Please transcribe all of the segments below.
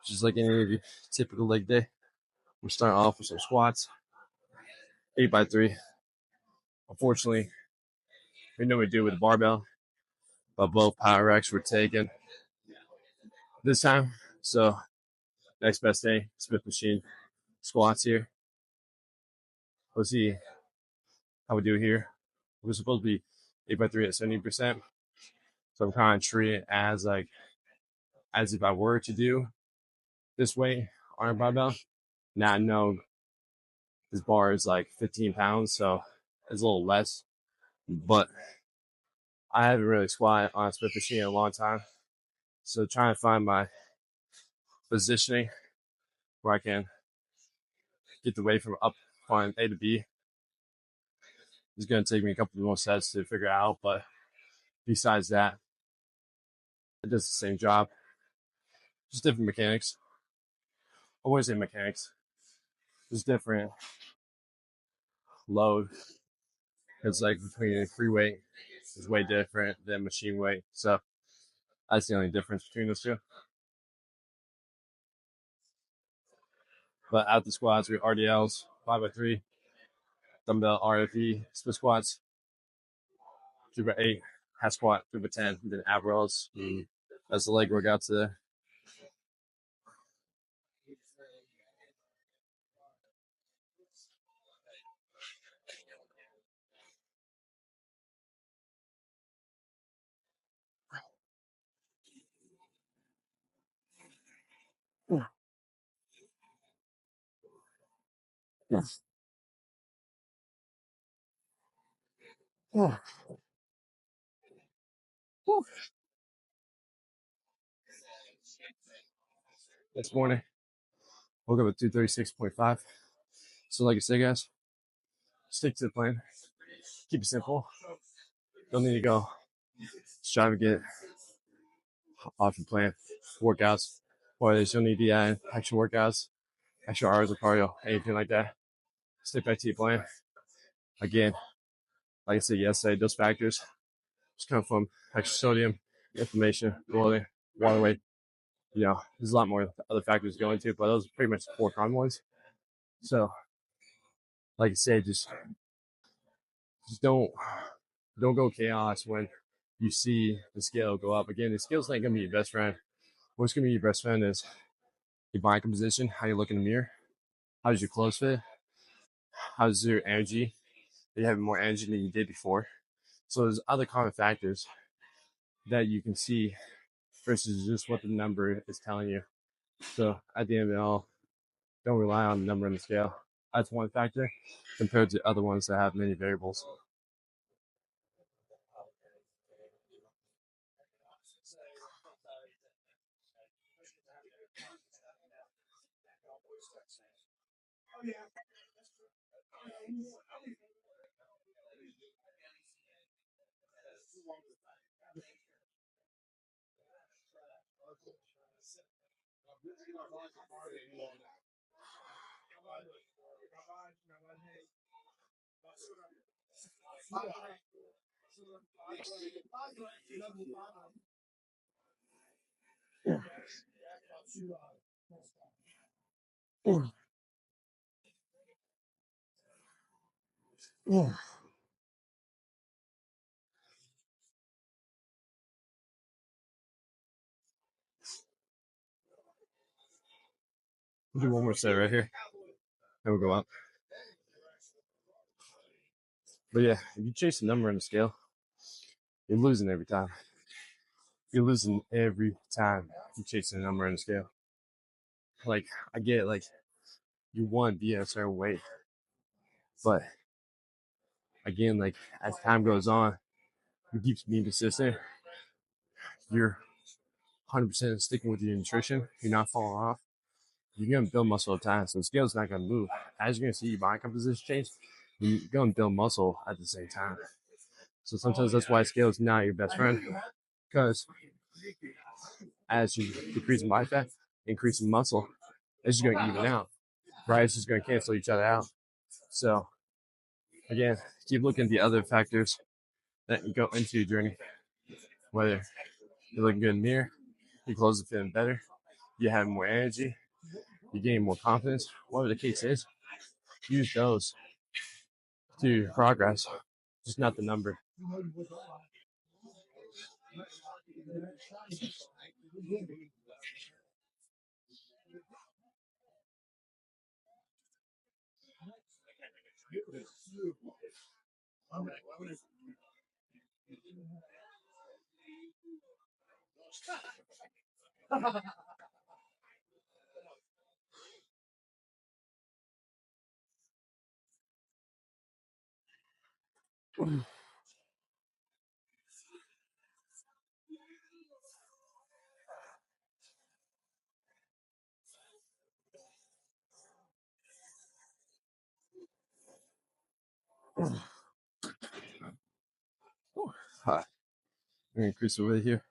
Just like any typical leg day, we're starting off with some squats, 8x3. Unfortunately, we know we do with the barbell, but both power racks were taken this time. So next best day, Smith machine squats here. Let's see how we do here. We're supposed to be 8x3 at 70%. So I'm kind of treating it as if I were to do this weight on a barbell. Now I know this bar is like 15 pounds, so it's a little less. But I haven't really squatted on a Smith machine in a long time. So trying to find my positioning where I can get the weight from up on A to B. It's going to take me a couple more sets to figure it out. But besides that, it does the same job. Just different mechanics. I wouldn't say mechanics. Just different load. It's like between free weight is way different than machine weight. So that's the only difference between those two. But out the squats, we RDLs, 5x3, dumbbell RFE, split squats, 3x8, half squat, 3x10, then ab rolls. That's the leg workout today. This morning, woke up at 236.5. So like I said, guys, stick to the plan. Keep it simple. Don't need to go strive to get off your plan. Workouts, or you don't need to add extra workouts, extra hours of cardio, anything like that. Stick back to your plan. Again, like I said yesterday, those factors just come from extra sodium, inflammation, bloating, water weight. There's a lot more other factors to go into, but those are pretty much the 4 common ones. So, like I said, just don't go chaos when you see the scale go up. Again, the scale's not gonna be your best friend. What's gonna be your best friend is your body composition, how you look in the mirror, how does your clothes fit, how's your energy. Are you having more energy than you did before? So there's other common factors that you can see versus just what the number is telling you. So at the end of it all, don't rely on the number on the scale. That's one factor compared to other ones that have many variables. We'll do one more set right here, and we'll go up. But yeah, if you chase a number on the scale, you're losing every time. You're losing every time you chase a number on the scale. Like, I get like you want to be at a certain weight, but again, like as time goes on, you keep being consistent. You're 100% sticking with your nutrition. You're not falling off. You're gonna build muscle over time, so the scale's not gonna move. As you're gonna see your body composition change, you're gonna build muscle at the same time. So sometimes that's why scale is not your best friend, because as you decrease in body fat, increase in muscle, it's just going to even out, right? It's just going to cancel each other out. So again, keep looking at the other factors that go into your journey, whether you're looking good in the mirror, your clothes are feeling better, you have more energy, you gain more confidence, whatever the case is, use those to progress, just not the number. Hi. I'm gonna increase the weight here.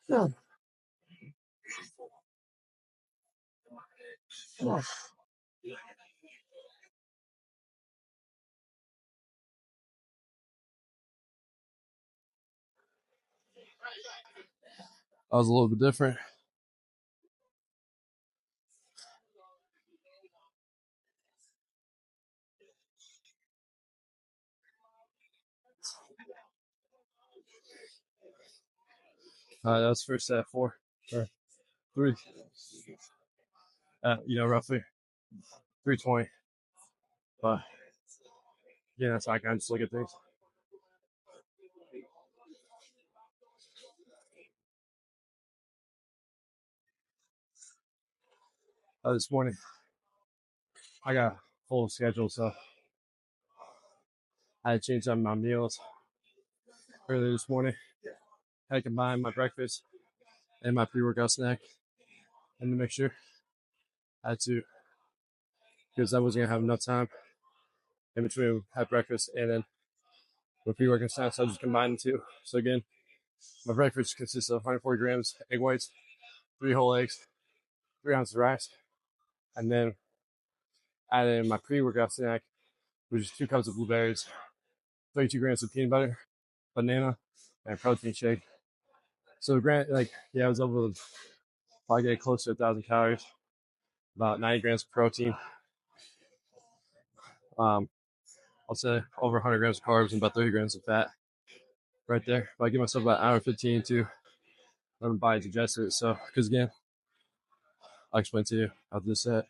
Yeah. I was a little bit different. That was first set 4 or 3. Roughly 320. But yeah, that's how I kind of just look at things. This morning, I got a full schedule, so I had to change up my meals earlier this morning. I had to combine my breakfast and my pre-workout snack in the mixture. I had to, because I wasn't gonna have enough time in between have breakfast and then with pre-workout snack, so I just combined the two. So again, my breakfast consists of 140 grams egg whites, 3 whole eggs, 3 ounces of rice, and then added in my pre-workout snack, which is 2 cups of blueberries, 32 grams of peanut butter, banana, and a protein shake. So I was able to probably get close to 1,000 calories, about 90 grams of protein. I'll say over 100 grams of carbs and about 30 grams of fat right there. But I give myself about an hour 15 to let my body digest it. So, because again, I'll explain to you after this set.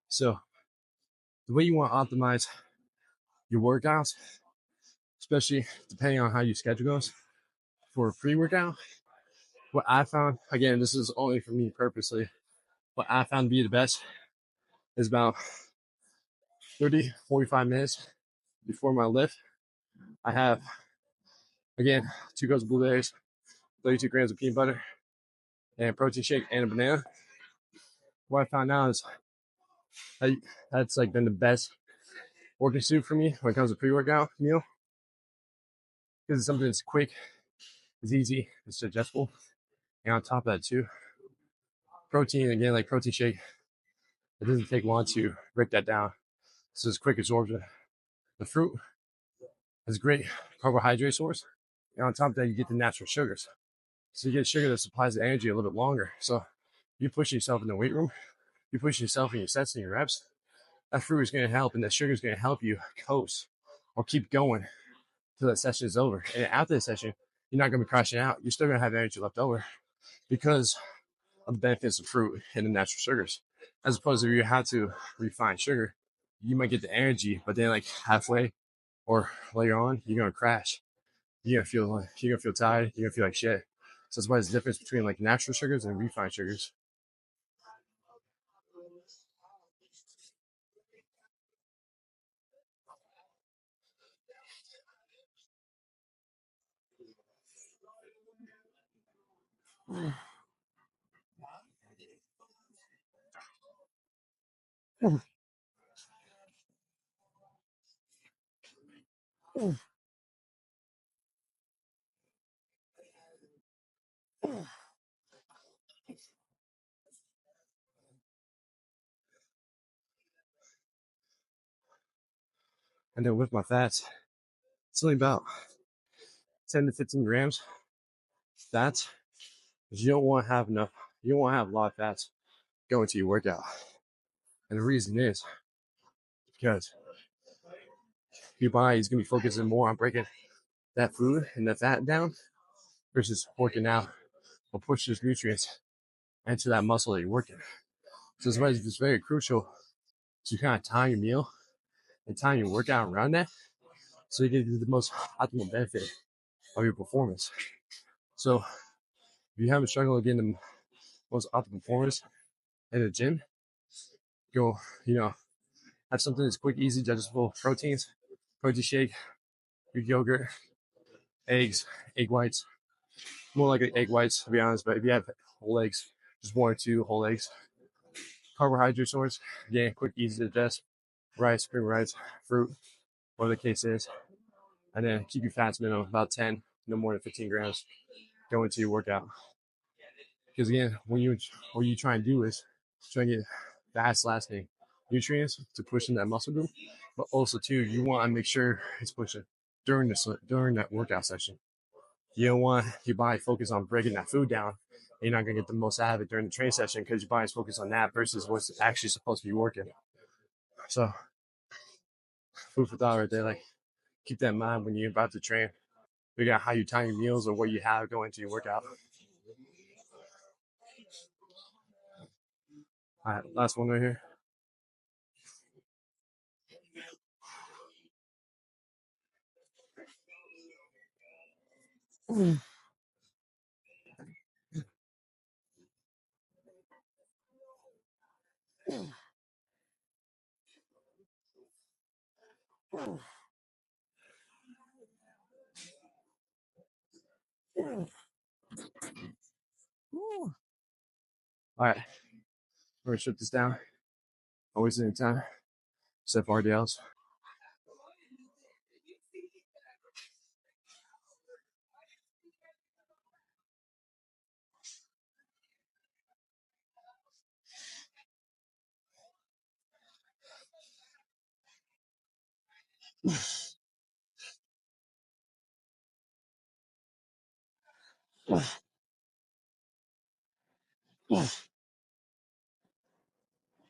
So the way you want to optimize your workouts, especially depending on how your schedule goes for a pre-workout, what I found, again, this is only for me purposely, what I found to be the best is about 30, 45 minutes before my lift. I have, again, 2 cups of blueberries, 32 grams of peanut butter, and a protein shake and a banana. What I found out is that's like been the best working soup for me when it comes to pre-workout meal because it's something that's quick, it's easy, it's digestible, and on top of that too, protein again like protein shake. It doesn't take long to break that down, so it's quick absorption. The fruit is a great carbohydrate source, and on top of that, you get the natural sugars. So you get sugar that supplies the energy a little bit longer. So you push yourself in the weight room, you push yourself in your sets and your reps. That fruit is going to help, and that sugar is going to help you coast or keep going till that session is over. And after the session, you're not going to be crashing out. You're still going to have energy left over because of the benefits of fruit and the natural sugars. As opposed to if you had to refine sugar, you might get the energy, but then like halfway or later on, you're gonna crash. You're gonna feel tired. You're gonna feel like shit. So that's why there's a difference between like natural sugars and refined sugars. And then with my fats, it's only about 10 to 15 grams fats. You don't want to have enough. You don't want to have a lot of fats going to your workout. And the reason is because your body is gonna be focusing more on breaking that food and the fat down versus working out or push those nutrients into that muscle that you're working. So it's very crucial to kind of time your meal and time your workout around that so you get the most optimal benefit of your performance. So if you haven't struggled getting the most optimal performance in the gym, go, have something that's quick, easy, digestible proteins, protein shake, Greek yogurt, eggs, egg whites, more like egg whites to be honest, but if you have whole eggs, just 1 or 2 whole eggs. Carbohydrate source, again, quick, easy to digest, rice, spring rice, fruit, whatever the case is. And then keep your fats minimum, about 10, no more than 15 grams going into your workout. Because again, what you try and do is try and get fast lasting nutrients to push in that muscle group, but also too, you want to make sure it's pushing during that workout session. You don't want your body focus on breaking that food down. You're not gonna get the most out of it during the training session because your body's focused on that versus what's actually supposed to be working. So, food for thought right there. Like, keep that in mind when you're about to train. Figure out how you time your meals or what you have going into your workout. All right, last one right here. All right, we're gonna shut this down. Always anytime. Except for RDLs.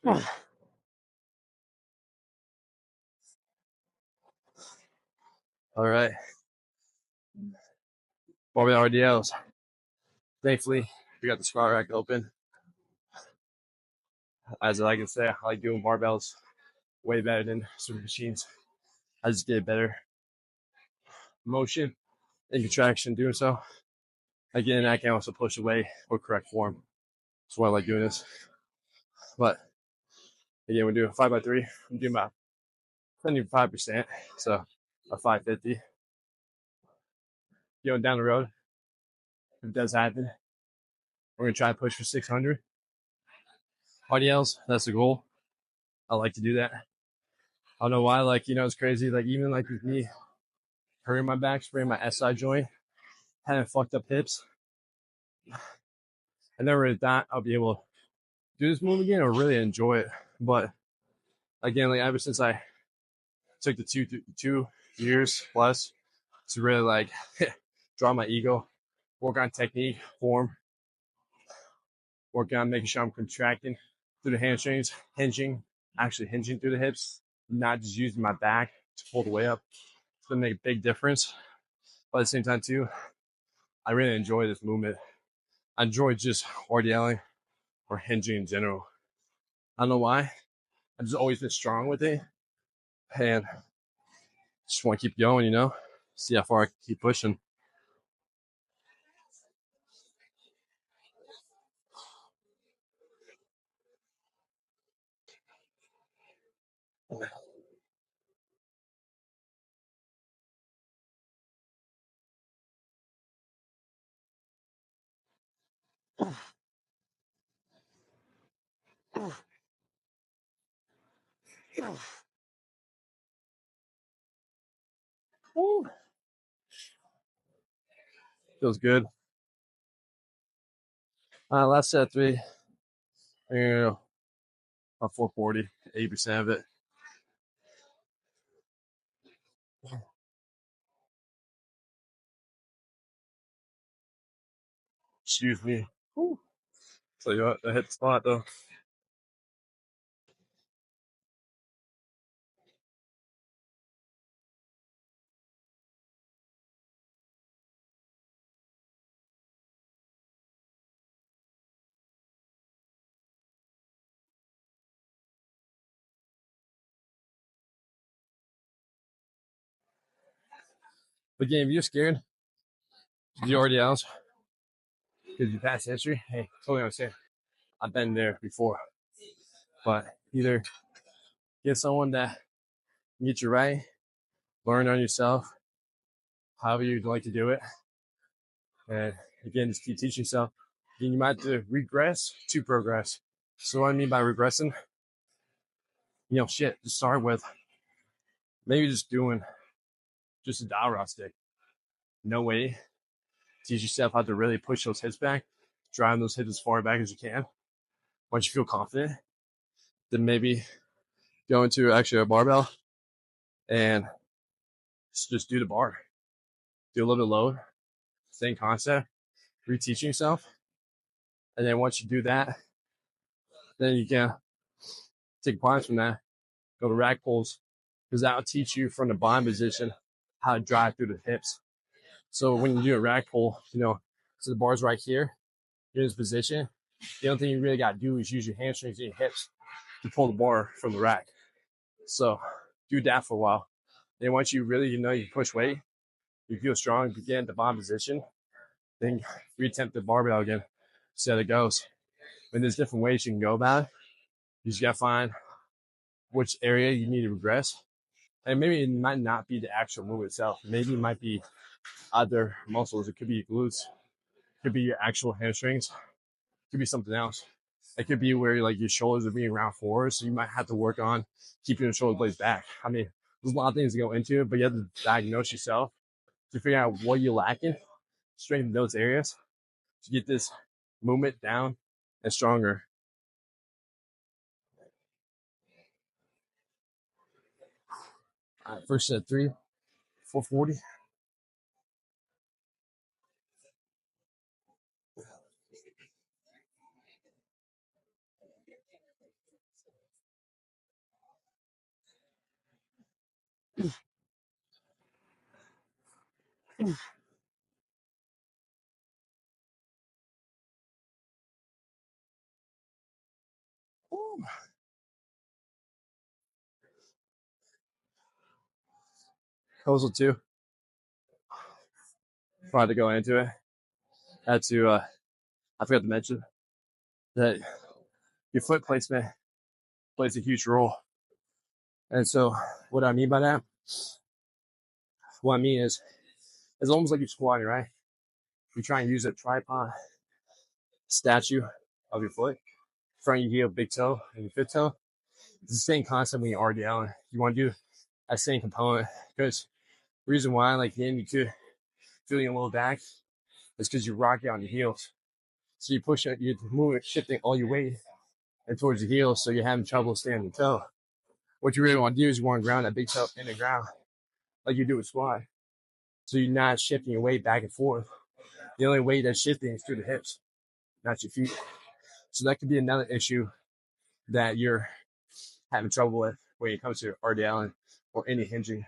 All right. Barbell RDLs. Thankfully, we got the squat rack open. As I can say, I like doing barbells way better than certain machines. I just get better motion and contraction doing so. Again, I can also push away or correct form. That's why I like doing this. But again, we're doing 5x3. I'm doing about 75%, so a 550. Down the road, if it does happen, we're gonna try to push for 600 RDLs. That's the goal. I like to do that. I don't know why. Like, it's crazy. Like, even like with me hurting my back, spraining my SI joint, having fucked up hips, I never really thought I'll be able to do this move again or really enjoy it. But again, like ever since I took the 2 years plus to really like draw my ego, work on technique, form, work on making sure I'm contracting through the hamstrings, actually hinging through the hips, not just using my back to pull the weight up. It's gonna make a big difference. But at the same time too, I really enjoy this movement. I enjoy just RDLing or hinging in general. I don't know why. I've just always been strong with it. And just want to keep going, see how far I can keep pushing. Feels good. Last set 3, about 440, 80% of it. Excuse me. So you I hit the spot though. But again, if you're scared to do RDLs because you passed history, hey, totally understand. I've been there before. But either get someone that can get you right, learn on yourself, however you'd like to do it. And again, just keep teaching yourself. Then you might have to regress to progress. So what I mean by regressing, just start with maybe just doing just a dowel rod stick. No way. Teach yourself how to really push those hips back, drive those hips as far back as you can. Once you feel confident, then maybe go into actually a barbell and just do the bar. Do a little bit of load, same concept, reteaching yourself. And then once you do that, then you can take climbs from that, go to rack pulls, because that will teach you from the bottom position how to drive through the hips. So when you do a rack pull, so the bar's right here, you're in this position. The only thing you really got to do is use your hamstrings and your hips to pull the bar from the rack. So do that for a while. Then once you really, you push weight, you feel strong, you get in the bottom position, then reattempt the barbell again, see how it goes. And there's different ways you can go about it. You just got to find which area you need to regress. And maybe it might not be the actual move itself. Maybe it might be other muscles. It could be your glutes. It could be your actual hamstrings. It could be something else. It could be where like your shoulders are being round forward. So you might have to work on keeping your shoulder blades back. I mean, there's a lot of things to go into it, but you have to diagnose yourself to figure out what you're lacking, strengthen those areas to get this movement down and stronger. All right, first set 3, 440. Also, too, prior to going into it, I had to, I forgot to mention that your foot placement plays a huge role. And so, what I mean by that, what I mean is, it's almost like you're squatting, right? You try and use a tripod statue of your foot, front of your heel, big toe, and your fifth toe. It's the same concept when you're RDL. You want to do that same component because the reason why, like, then you could feel your low back is because you rock it on your heels. So you push it, you're moving, shifting all your weight and towards the heels, so you're having trouble standing your toe. What you really want to do is you want to ground that big toe in the ground, like you do with squat. So you're not shifting your weight back and forth. The only weight that's shifting is through the hips, not your feet. So that could be another issue that you're having trouble with when it comes to RDL or any hinging.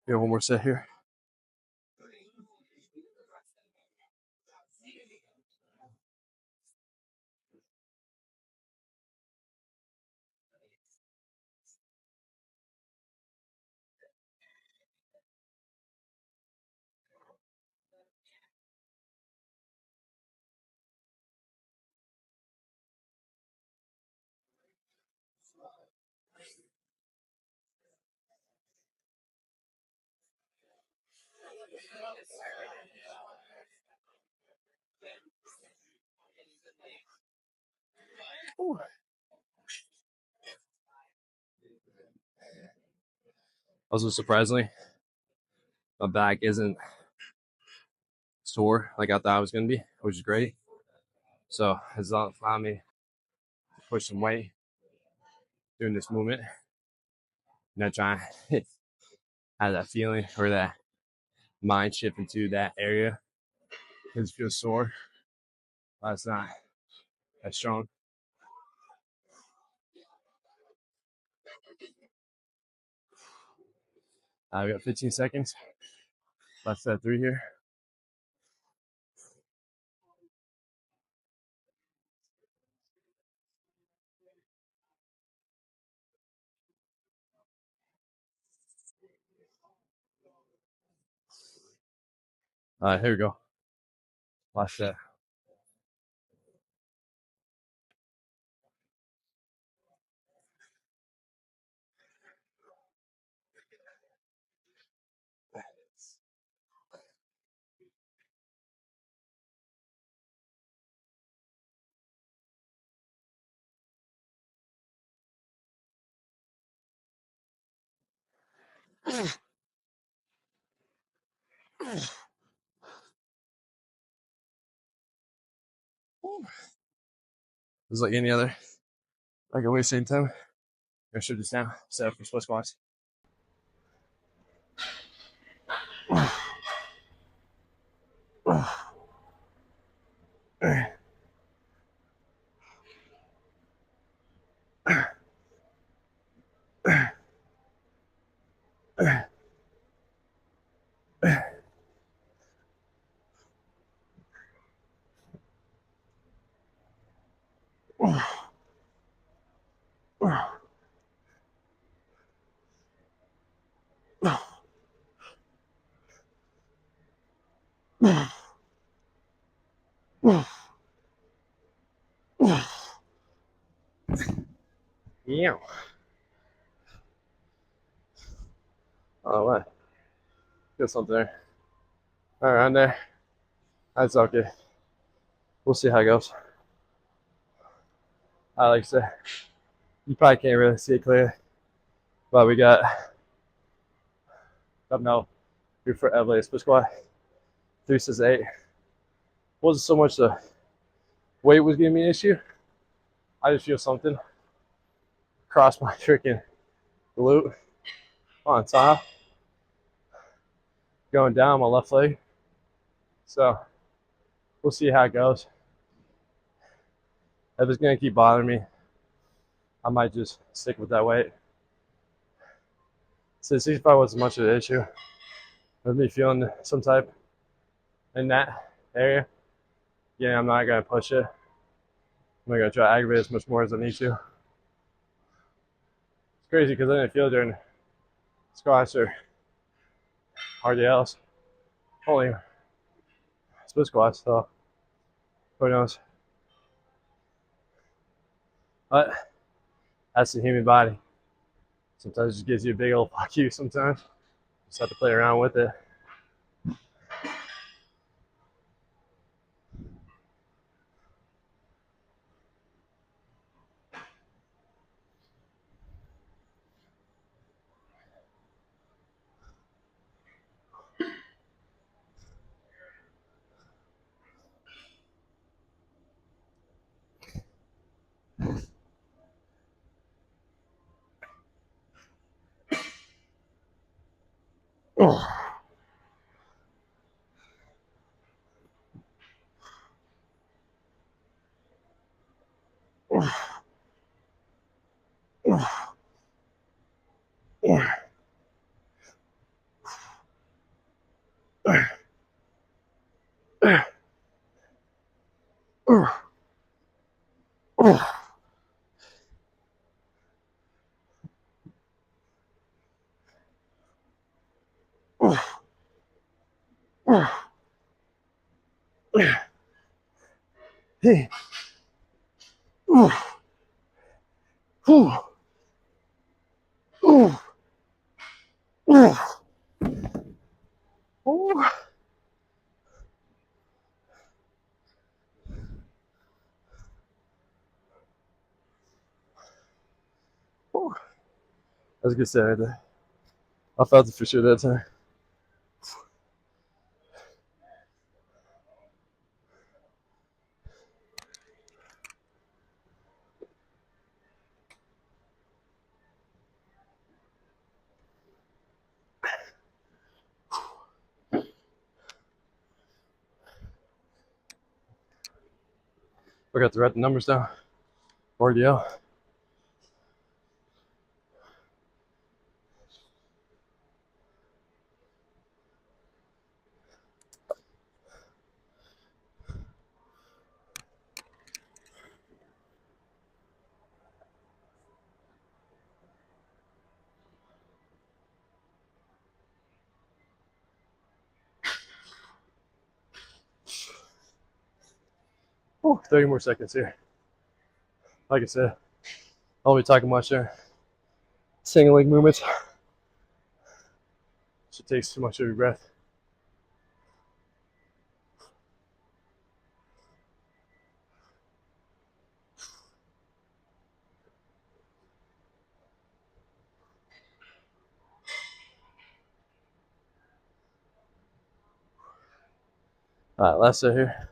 Yeah, one more set here. Also, surprisingly, my back isn't sore like I thought it was going to be, which is great. So it's allowed me to push some weight doing this movement. Not trying to have that feeling or that mind shift into that area because it feels sore. But it's not that strong. We got 15 seconds. Last set 3 here. Here we go. Last set. This is like any other. I can waste any time. I should this now. Set up for split squats. Yeah. Oh, what? Get something there. All right, on there. That's okay. We'll see how it goes. I like I said, you probably can't really see it clearly, but we got up now. Here for Everly split squat. 3 sets 8. Wasn't so much the weight was giving me an issue. I just feel something across my freaking glute on top, going down my left leg. So we'll see how it goes. If it's gonna keep bothering me, I might just stick with that weight. So 65 wasn't much of an issue with me feeling some type in that area. Yeah, I'm not gonna push it. I'm not gonna try to aggravate as much more as I need to. It's crazy because I didn't feel during squats or RDLs. Only split squats, so who knows? But that's the human body. Sometimes it just gives you a big old fuck you sometimes. Just have to play around with it. Hey. That's a good set right there. I felt it for sure that time. I got to write the numbers down. RDL. Oh, 30 more seconds here. Like I said, I won't be talking much there. Single leg movements. It takes too much of your breath. All right, last set here.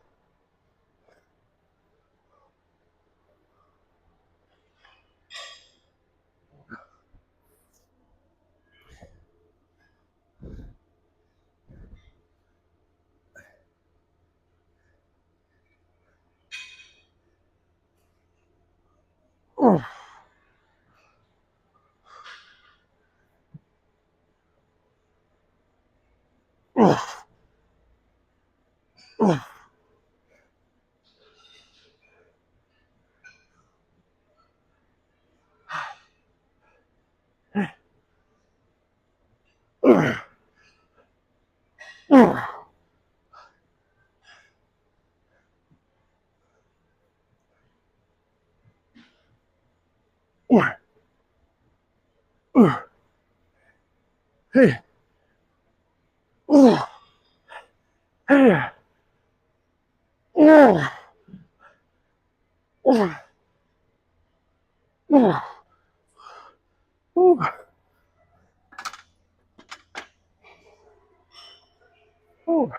Hey. Oh. Hey. Oh. Oh. Oh. Oh. Oh.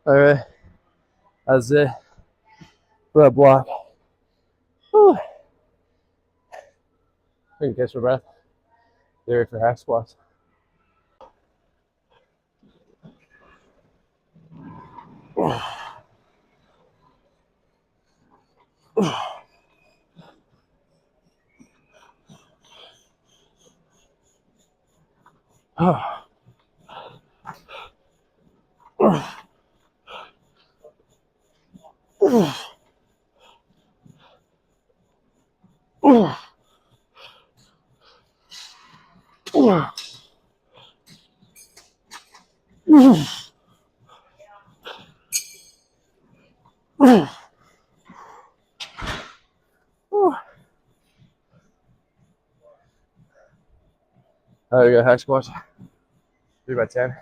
All right. That's it for a block. Oh. I can catch my breath. There for half squats. Oh. Oh. Oh. Oh. Oh. Oh. All right, we got hack squats. 3 by 10.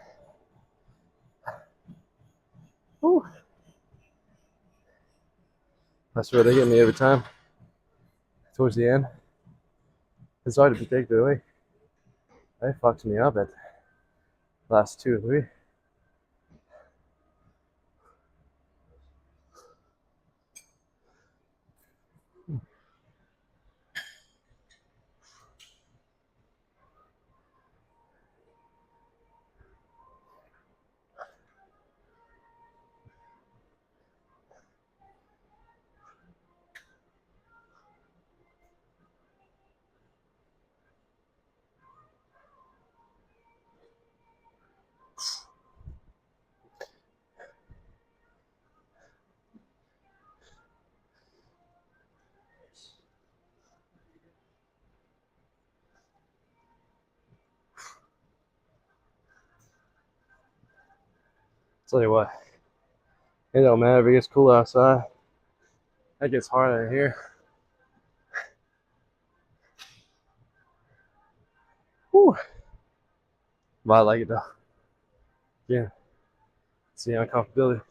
Ooh. That's where they get me every time. Towards the end. It's hard to take the way. That fucks me up at last 2 or 3. Tell you what, it don't matter if it gets cool outside. That gets hard in here. Whew. But I like it though. Yeah. See the uncomfortability.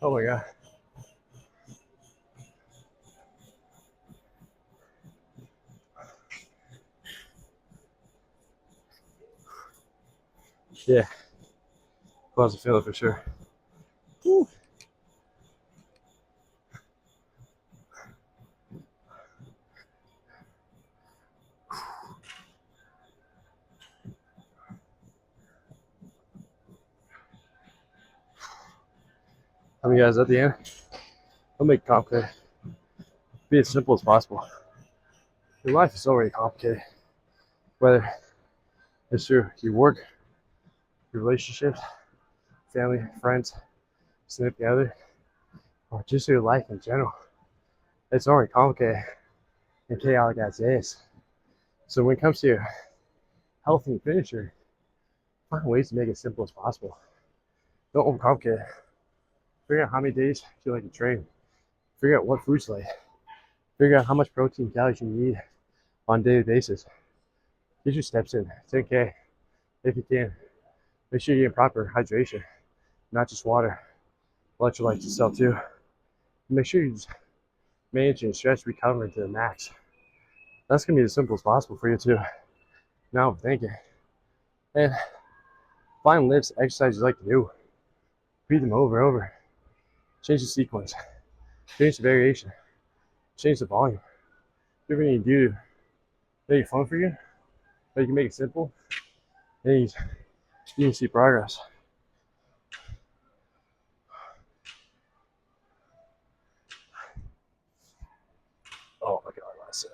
Oh my god. Yeah. Close to feel it for sure. Woo. I mean, guys, at the end, I'll make it complicated. Be as simple as possible. Your life is already complicated. Whether it's through your work, your relationships, family, friends, significant other, or just your life in general. It's already complicated and chaotic as it is. So when it comes to your health and finisher, find ways to make it as simple as possible. Don't overcomplicate it. Figure out how many days you like to train. Figure out what foods you like. Figure out how much protein calories you need on a daily basis. Get your steps in, 10K if you can. Make sure you're getting proper hydration, not just water, electrolytes and stuff too. Make sure you're just managing stress recovery to the max. That's gonna be as simple as possible for you too. Now I'm thinking. And find lifts, exercises you like to do. Repeat them over and over. Change the sequence. Change the variation. Change the volume. Do everything you do to make it fun for you, but you can make it simple, and you can see progress. Oh my god, I said.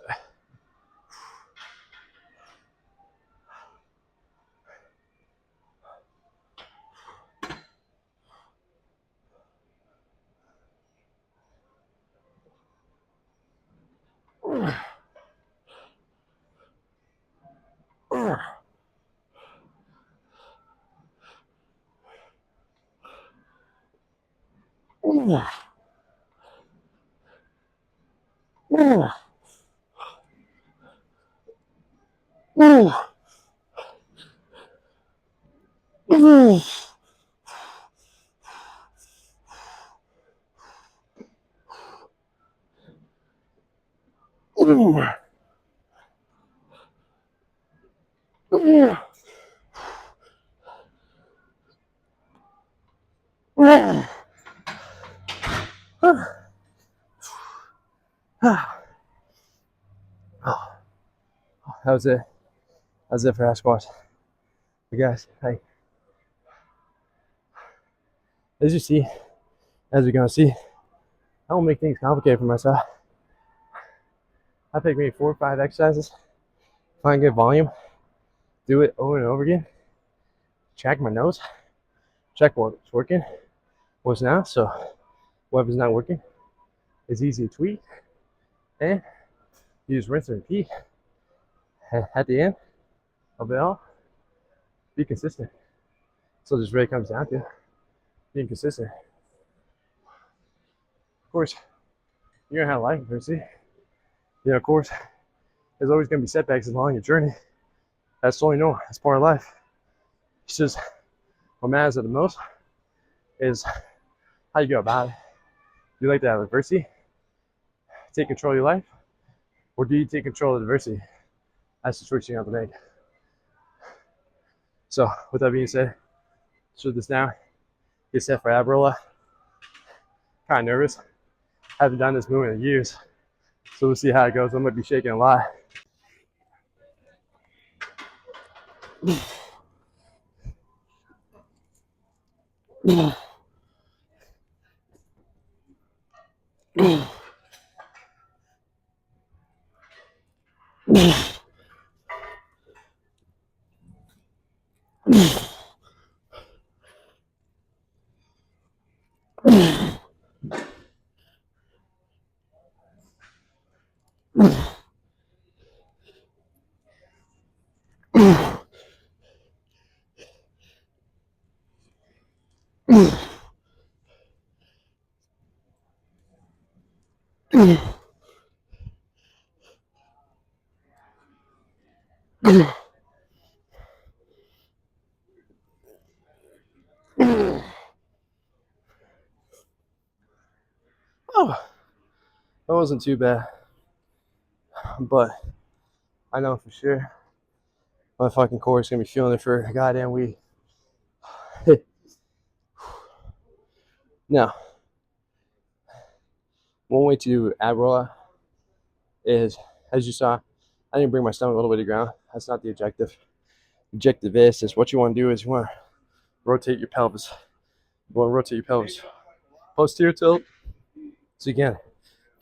How's it? How's it for ass squats? You guys, hey. As you see, as you're gonna see, I don't make things complicated for myself. I pick maybe 4 or 5 exercises, find good volume, do it over and over again, check my nose, check what's working, what's not. So whatever's not working is easy to tweak, and you just rinse and repeat. At the end of it all, be consistent. So this really comes down to being consistent. Of course, you're gonna have life adversity. You know, of course, there's always gonna be setbacks along your journey. That's all you know. That's part of life. It's just what matters the most is how you go about it. Do you like to have adversity? Take control of your life? Or do you take control of adversity? That's the choice you have to make. So with that being said, shoot this down. Get set for ab roller. Kind of nervous. Haven't done this movement in years. So we'll see how it goes. I might be shaking a lot. Oh, that wasn't too bad. But I know for sure my fucking core is gonna be feeling it for a goddamn week. Now, one way to do ab roller is, as you saw, I didn't bring my stomach all the way to the ground. That's not the objective. Objective is what you want to do is you want to rotate your pelvis. You want to rotate your pelvis. Posterior tilt. So again,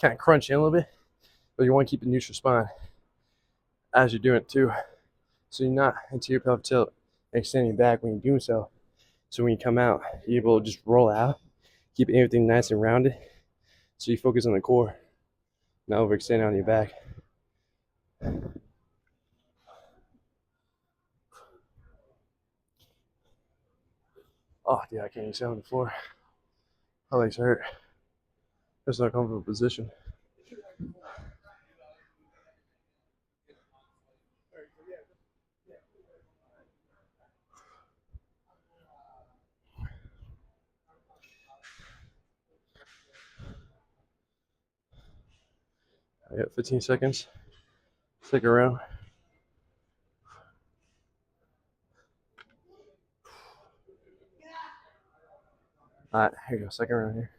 kind of crunch in a little bit, but you want to keep a neutral spine as you're doing it too. So you're not anterior pelvic tilt extending back when you're doing so. So when you come out, you're able to just roll out, keep everything nice and rounded. So you focus on the core, not overextend on your back. Oh, dude, I can't even sit on the floor. My legs hurt. That's not a comfortable position. I got 15 seconds. Stick around. All right, here you go. Second round here.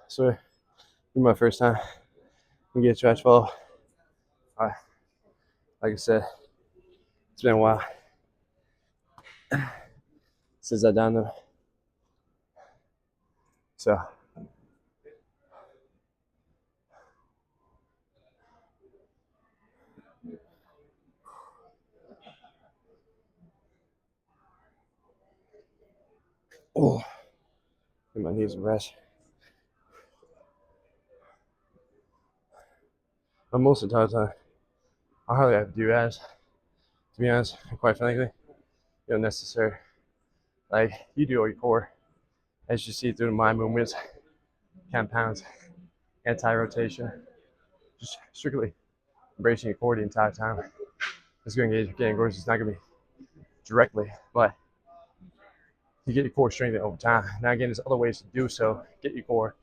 So, this is my first time to get a stretch ball. Like I said, it's been a while since I've done them. So, oh, my knees are rest. But most of the time, I hardly have to do abs. To be honest, quite frankly, you don't necessarily like you do all your core, as you see through the mind movements, compounds, anti-rotation, just strictly embracing your core the entire time. It's going to get engaged. It's not going to be directly, but you get your core strengthened over time. Now, again, there's other ways to do so. Get your core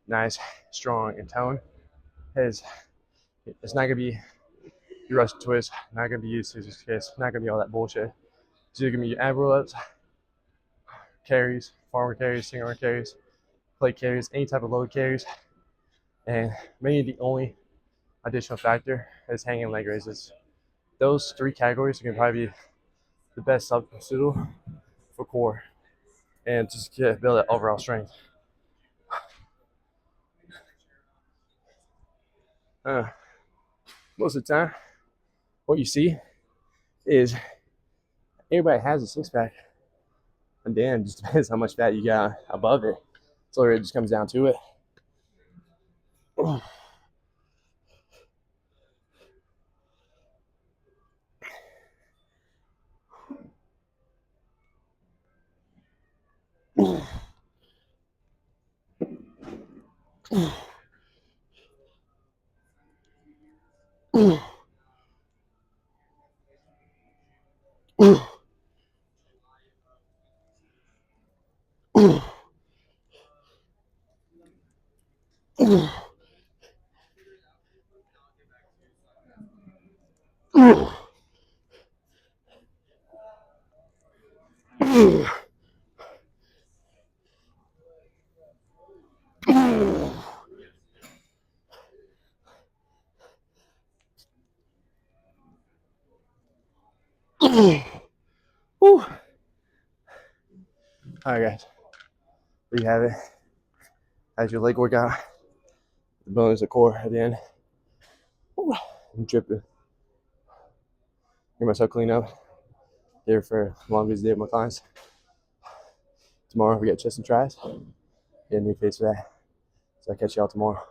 nice, strong, and toned. It's not going to be your Russian twist, not going to be your scissors kiss, not going to be all that bullshit. So you're going to be your ab rollouts, carries, farmer carries, single arm carries, plate carries, any type of load carries. And maybe the only additional factor is hanging leg raises. Those three categories are going to probably be the best substitute for core and just build that overall strength. Most of the time, what you see is everybody has a six pack, and then it just depends how much fat you got above it. So it just comes down to it. All right, guys. There you have it. As your leg workout, the bones, the core at the end. I'm dripping. Get myself clean up. Here for the longest day of my clients. Tomorrow we got chest and tris. Get a new face for that. So I'll catch y'all tomorrow.